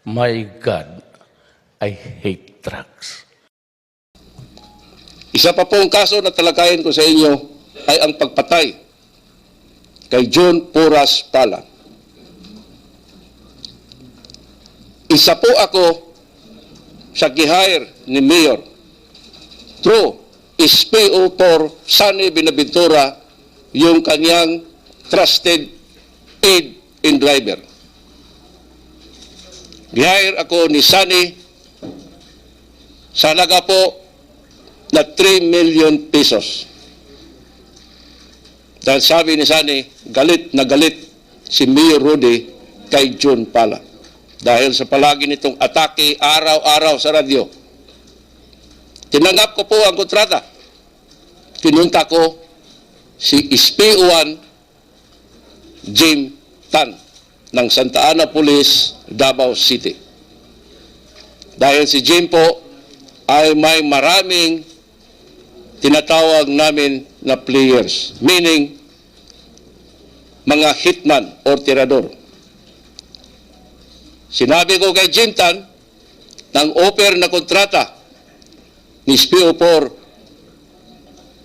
My God, I hate drugs. Isa pa pong kaso na talakayin ko sa inyo ay ang pagpatay kay John Porras Pala. Isa po ako sa gihire ni Mayor through SPO for Sunny Binaventura, yung kanyang trusted aid and driver. Gihire ako ni Sunny sa halaga po na 3 million pesos. Dahil sabi ni Sunny, galit na galit si Mayor Rudy kay John Pala. Dahil sa palagi nitong atake araw-araw sa radyo. Tinanggap ko po ang kontrata. Pinunta ko si SPO1 Jim Tan ng Santa Ana Police, Davao City. Dahil si Jim po ay may maraming tinatawag namin na players, meaning mga hitman or tirador. Sinabi ko kay Jim Tan, ng offer na kontrata ni SPO4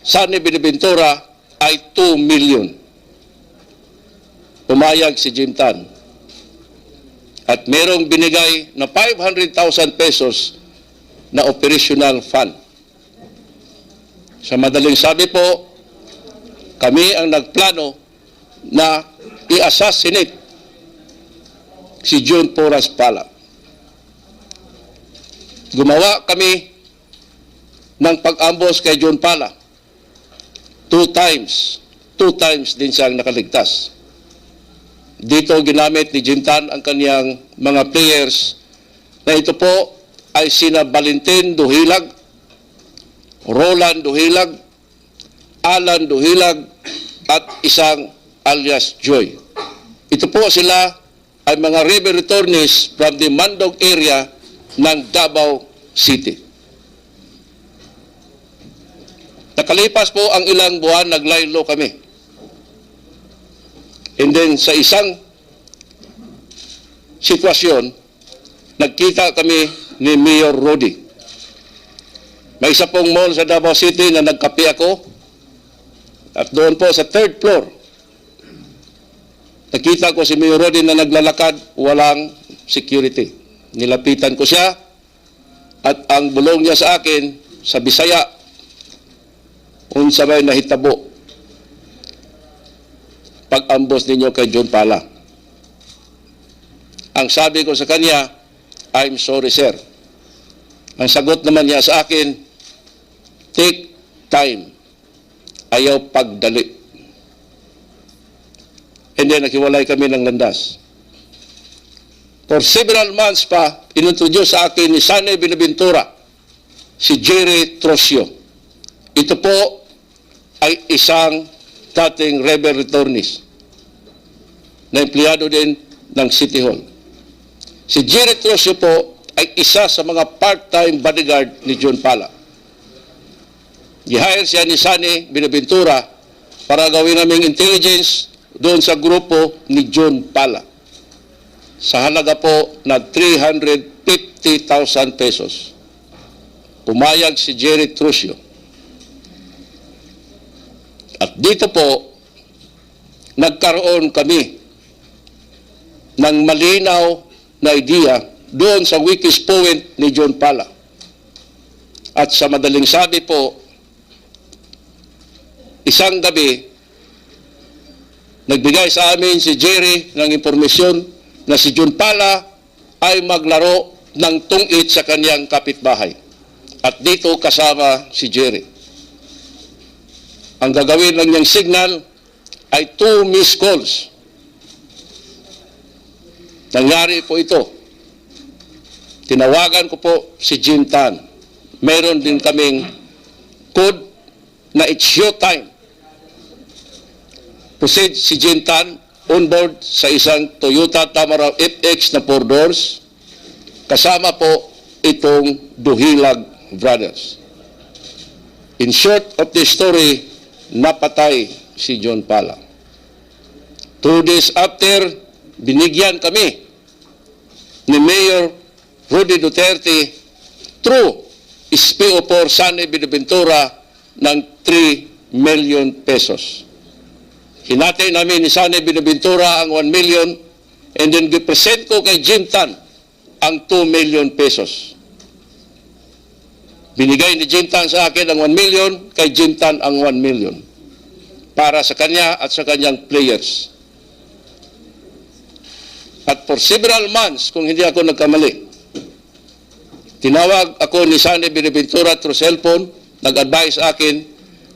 Sunny Binaventura ay 2 million. Pumayag si Jim Tan. At merong binigay na 500,000 pesos na operational fund. Sa madaling sabi po, kami ang nagplano na i-assassinate si John Porras Pala. Gumawa kami ng pag-ambos kay John Pala. 2 times. 2 times din siyang nakaligtas. Dito ginamit ni Jim Tan ang kaniyang mga players na ito po ay sina Valentin Duhilag, Roland Duhilag, Alan Duhilag, at isang alias Joy. Ito po sila ay mga river returnees from the Mandog area ng Davao City. Nakalipas po ang ilang buwan, naglaylo kami. And then sa isang sitwasyon, nagkita kami ni Mayor Rudy. May isa pong mall sa Davao City na nagkape ako. At doon po sa 3rd floor, nakita ko si Mayor Rudy na naglalakad, walang security. Nilapitan ko siya at ang bulong niya sa akin, sa Bisaya, unsa may nahitabo pag-ambos ninyo kay John Pala. Ang sabi ko sa kanya, I'm sorry sir. Ang sagot naman niya sa akin, take time. Ayaw pagdali. And then nakiwalay kami ng landas. For several months pa, inintroduce sa akin ni Sunny Binaventura si Jerry Trosio. Ito po ay isang dating rebel returnees na empleyado din ng City Hall. Si Jerry Trosio po ay isa sa mga part-time bodyguard ni John Pala. Gihire siya ni Sunny Binaventura para gawin naming intelligence doon sa grupo ni John Pala. Sa halaga po na 350,000 pesos. Pumayag si Jerry Trosio. At dito po, nagkaroon kami ng malinaw na idea doon sa weakest point ni John Pala. At sa madaling sabi po, isang gabi, nagbigay sa amin si Jerry ng impormasyon na si John Pala ay maglaro ng tungit sa kanyang kapitbahay. At dito kasama si Jerry. Ang gagawin lang niyang signal ay 2 missed calls. Nangyari po ito. Tinawagan ko po si Jim Tan. Meron din kaming code na it's your time. Proceed si Jim Tan on board sa isang Toyota Tamaraw FX na 4 doors. Kasama po itong Duhilag Brothers. In short of the story, napatay si John Pala. 2 days after, binigyan kami ni Mayor Rudy Duterte through SPO4 Sani Binaventura ng 3 million pesos. Hinati namin ni Sani Binaventura ang 1 million and then gipresent ko kay Jim Tan ang 2 million pesos. Binigay ni Jim Tan sa akin ang 1 million, kay Jim Tan ang 1 million para sa kanya at sa kanyang players. At for several months, kung hindi ako nagkamali, tinawag ako ni Sani Binaventura through cellphone, nag-advise sa akin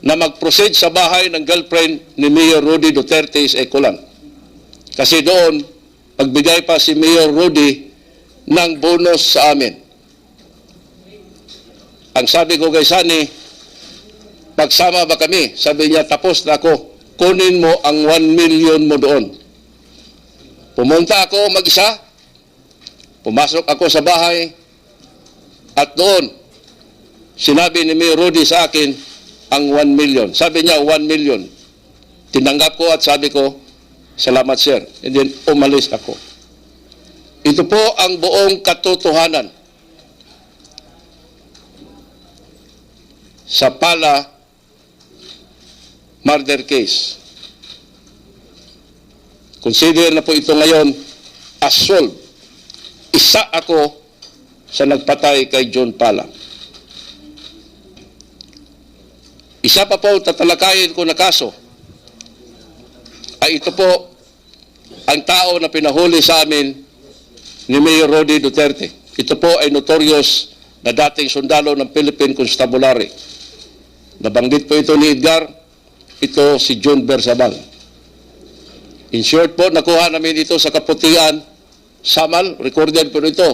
na mag-proceed sa bahay ng girlfriend ni Mayor Rudy Duterte sa Ecolan. Kasi doon, pagbigay pa si Mayor Rudy ng bonus sa amin. Ang sabi ko kay Sani, pagsama ba kami? Sabi niya, tapos na ako. Kunin mo ang 1 million mo doon. Pumunta ako mag-isa, pumasok ako sa bahay, at doon, sinabi ni Mayor Rudy sa akin, ang 1 million. Sabi niya, 1 million. Tinanggap ko at sabi ko, salamat sir. And then, umalis ako. Ito po ang buong katotohanan sa Pala murder case. Consider na po ito ngayon as solved. Isa ako sa nagpatay kay John Pala. Isa pa po tatalakayin ko na kaso ay ito po ang tao na pinahuli sa amin ni Mayor Rudy Duterte. Ito po ay notorious na dating sundalo ng Philippine Constabulary. Nabanggit po ito ni Edgar, ito si John Bersabal. In short po, nakuha namin ito sa Kaputian, Samal, recorded po ito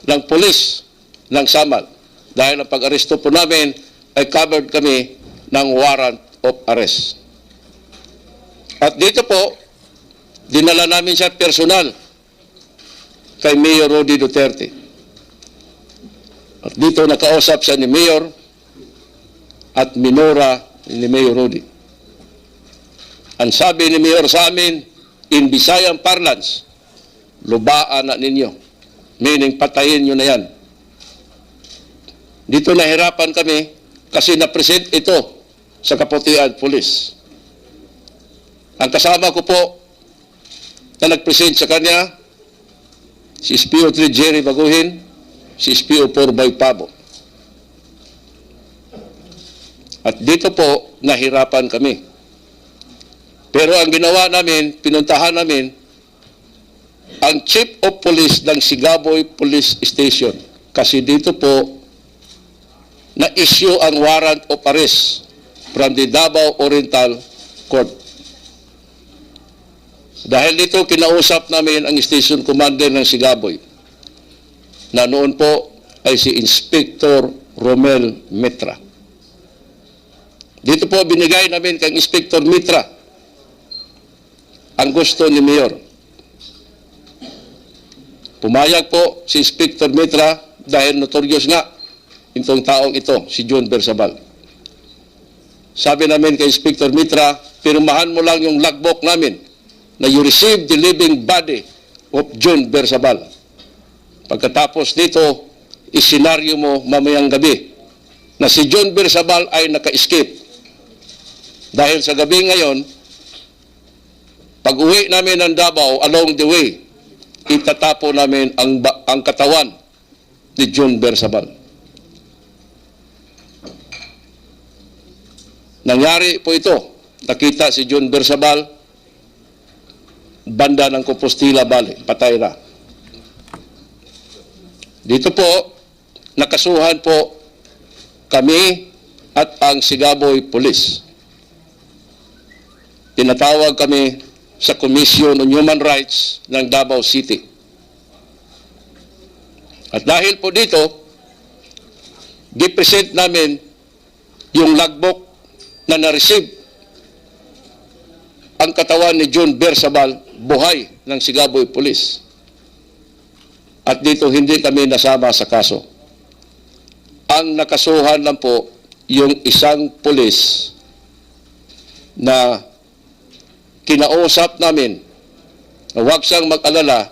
ng polis ng Samal. Dahil ang pag-aresto po namin ay covered kami ng warrant of arrest. At dito po, dinala namin siya personal kay Mayor Rudy Duterte. At dito nakausap siya ni Mayor at minura ni Mayor Rudy. Ang sabi ni Mayor sa amin, in Visayan parlance, lubaan na ninyo. Meaning, patayin nyo na yan. Dito nahirapan kami kasi na-present ito sa Kaputian Police. Ang kasama ko po na nag-present sa kanya, si SPO3 Jerry Baguhin, si SPO4 Bay Pabo. At dito po, nahirapan kami. Pero ang ginawa namin, pinuntahan namin ang Chief of Police ng Sigaboy Police Station. Kasi dito po, na-issue ang warrant of arrest from the Davao Oriental Court. Dahil dito, kinausap namin ang station commander ng Sigaboy, na noon po ay si Inspector Romel Mitra. Dito po, binigay namin kay Inspector Mitra ang gusto ni Mayor. Pumayag po si Inspector Mitra dahil notorious nga itong taong ito, si John Bersabal. Sabi namin kay Inspector Mitra, pirmahan mo lang yung logbook namin na you received the living body of John Bersabal. Pagkatapos dito, isenaryo mo mamayang gabi na si John Bersabal ay naka-escape. Dahil sa gabi ngayon, pag-uwi namin ng Davao, along the way, itatapo namin ang katawan ni John Bersabal. Nangyari po ito. Nakita si John Bersabal, banda ng Compostela Valley, patay na. Dito po, nakasuhan po kami at ang Sigaboy Police. Tinatawag kami sa Commission on Human Rights ng Davao City. At dahil po dito, gipresent namin yung logbook na na-receive ang katawan ni John Bersabal, buhay ng Sigaboy Police. At dito hindi kami nasama sa kaso. Ang nakasuhan lang po yung isang pulis na kinausap namin na huwag siyang mag-alala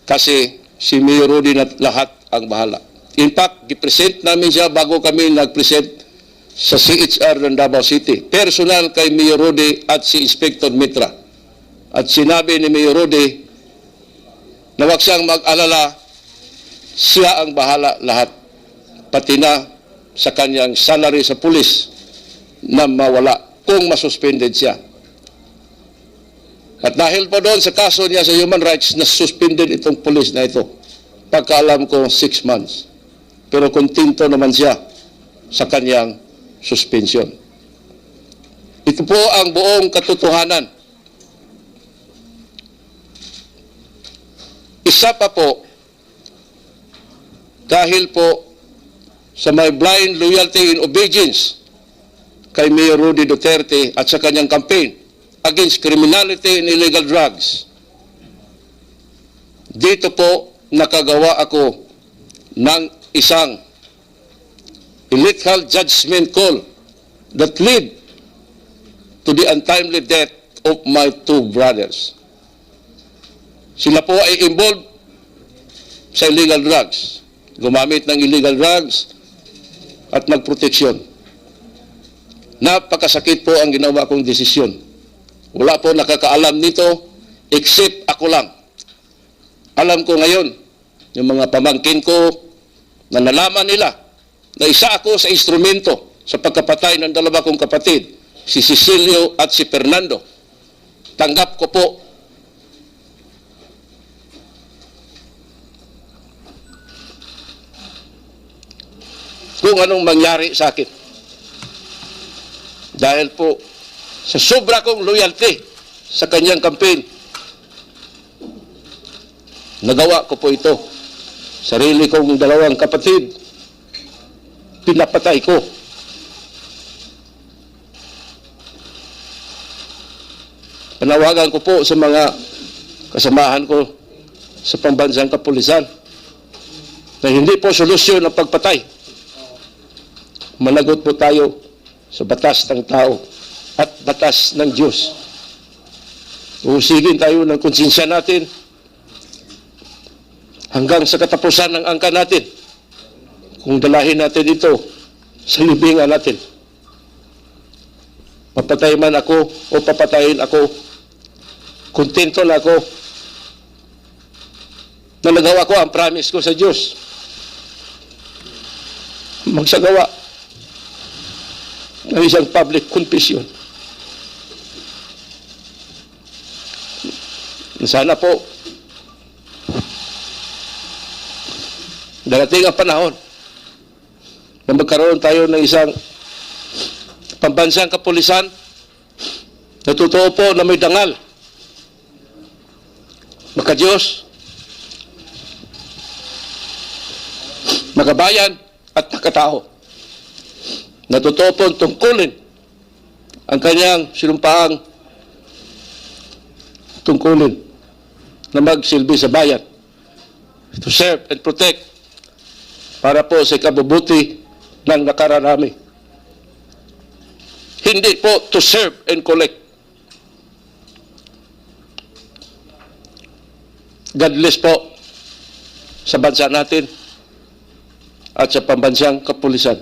kasi si Mayor Rudy na lahat ang bahala. In fact, gipresent namin siya bago kami nagpresent sa CHR ng Davao City. Personal kay Mayor Rudy at si Inspector Mitra. At sinabi ni Mayor Rudy na huwag siyang mag-alala, siya ang bahala lahat. Pati na sa kanyang salary sa pulis na mawala kung masuspended siya. At dahil po doon sa kaso niya sa human rights, na-suspended itong pulis na ito. Pagkaalam ko, 6 months. Pero kontento naman siya sa kanyang suspension. Ito po ang buong katotohanan. Isa pa po, dahil po sa may blind loyalty and obedience kay Mayor Rudy Duterte at sa kanyang campaign against criminality and illegal drugs, dito po nakagawa ako ng isang illegal judgment call that led to the untimely death of my 2 brothers. Sila po ay involved sa illegal drugs, gumamit ng illegal drugs at magproteksyon. Napakasakit po ang ginawa kong desisyon. Wala po nakakaalam nito except ako lang. Alam ko ngayon, yung mga pamangkin ko na nalaman nila na isa ako sa instrumento sa pagkapatay ng 2 kong kapatid, si Cecilio at si Fernando. Tanggap ko po kung anong mangyari sa akin. Dahil po sa sobra kong loyalty sa kanyang campaign, nagawa ko po ito. Sarili kong 2 kapatid, pinapatay ko. Panawagan ko po sa mga kasamahan ko sa pambansang kapulisan na hindi po solusyon ang pagpatay. Managot po tayo sa batas ng tao at batas ng Diyos. Usigin tayo ng konsensya natin hanggang sa katapusan ng angka natin. Kung dalahin natin ito sa libingan natin, papatay man ako o papatayin ako, kontento na ako na nagawa ko ang promise ko sa Diyos. Magsagawa ng isang public confession. Sana po darating ang panahon na magkaroon tayo ng isang pambansang kapulisan na totoo po na may dangal, maka-Diyos, makabayan at nakatao, na totoo po tungkulin ang kanyang sinumpaang tungkulin na magsilbi sa bayan, to serve and protect para po sa ikabubuti ng nakararami. Hindi po to serve and collect. Godless po sa bansa natin at sa pambansang kapulisan.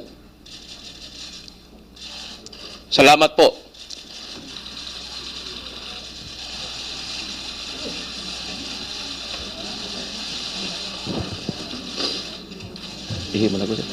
Salamat po. Ihi mo na ko siya.